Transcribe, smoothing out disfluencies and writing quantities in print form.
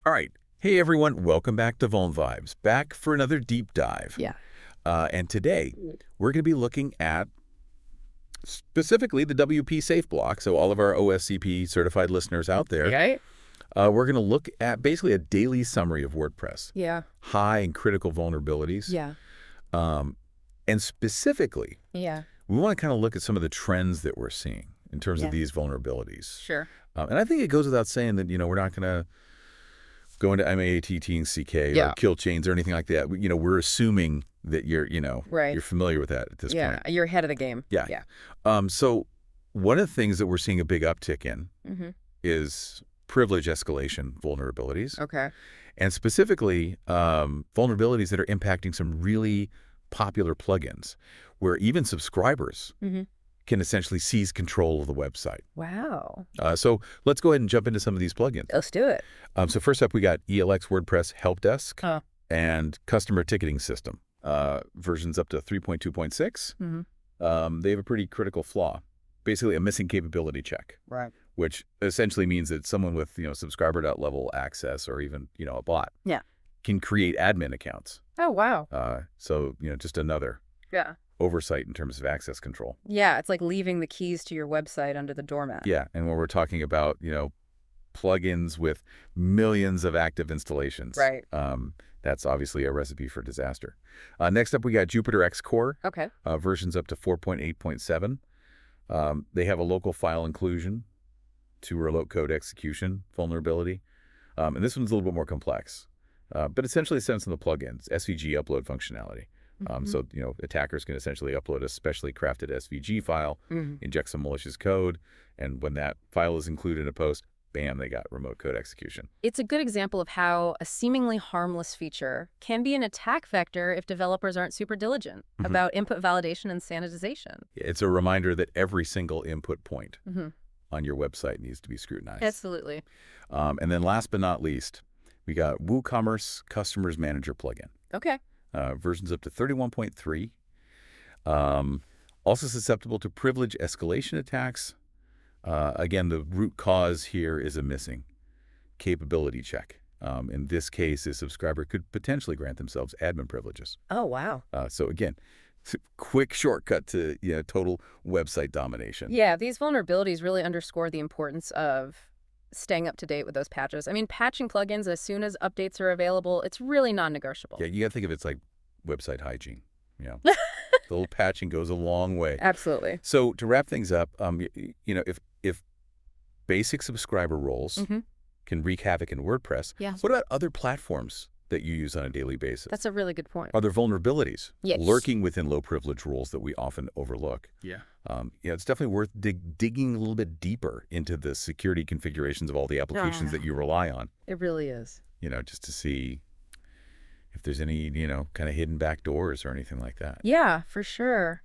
All right. Hey, everyone. Welcome back to Vuln Vibes. Back for another deep dive. Yeah. And today, we're going to be looking at specifically the WP Safe block. So all of our OSCP certified listeners out there, Right? we're going to look at basically a daily summary of WordPress. Yeah. High and critical vulnerabilities. Yeah. Um, and specifically, Yeah. we want to kind of look at some of the trends that we're seeing in terms of Yes. these vulnerabilities. Sure. And I think it goes without saying that, we're not going to go into MAATT and CK or Yeah. kill chains or anything like that. We're assuming that you're, Right. you're familiar with that at this Yeah. point. You're ahead of the game. Yeah. Yeah. So one of the things that we're seeing a big uptick in Mm-hmm. is privilege escalation vulnerabilities, Okay. and specifically vulnerabilities that are impacting some really popular plugins where even subscribers Mm-hmm. can essentially seize control of the website. Wow. So let's go ahead and jump into some of these plugins. Let's do it. So first up, we got ELX WordPress Help Desk Oh. and Customer Ticketing System, versions up to 3.2.6. Mm-hmm. They have a pretty critical flaw, basically a missing capability check, Right. which essentially means that someone with subscriber.level access or even a bot Yeah. can create admin accounts. Oh, wow. So just another Yeah. oversight in terms of access control. Yeah. It's like leaving the keys to your website under the doormat. Yeah, and when we're talking about plugins with millions of active installations, Right. that's obviously a recipe for disaster. Next up, we got Jupyter X Core, Okay. versions up to 4.8.7. They have a local file inclusion to remote code execution vulnerability. And this one's a little bit more complex, but essentially it sends them the plugins, SVG upload functionality. Mm-hmm. So, attackers can essentially upload a specially crafted SVG file, Mm-hmm. inject some malicious code, and when that file is included in a post, bam, they got remote code execution. It's a good example of how a seemingly harmless feature can be an attack vector if developers aren't super diligent Mhm. about input validation and sanitization. It's a reminder that every single input point Mm-hmm. on your website needs to be scrutinized. Absolutely. And then last but not least, we got WooCommerce Customers Manager plugin. Okay. Versions up to 31.3. Also susceptible to privilege escalation attacks. Again, the root cause here is a missing capability check. In this case, a subscriber could potentially grant themselves admin privileges. Oh, wow. So again, quick shortcut to total website domination. Yeah, these vulnerabilities really underscore the importance of staying up to date with those patches. I mean, patching plugins as soon as updates are available, it's really non-negotiable. Yeah, you got to think of it's like website hygiene. The little patching goes a long way. Absolutely. So to wrap things up, if basic subscriber roles Mm-hmm. can wreak havoc in WordPress, Yeah. what about other platforms that you use on a daily basis? That's a really good point. Are there vulnerabilities Yes. lurking within low privilege roles that we often overlook? Yeah. It's definitely worth digging a little bit deeper into the security configurations of all the applications that you rely on, It really is. just to see if there's any, kind of hidden back doors or anything like that. Yeah, for sure.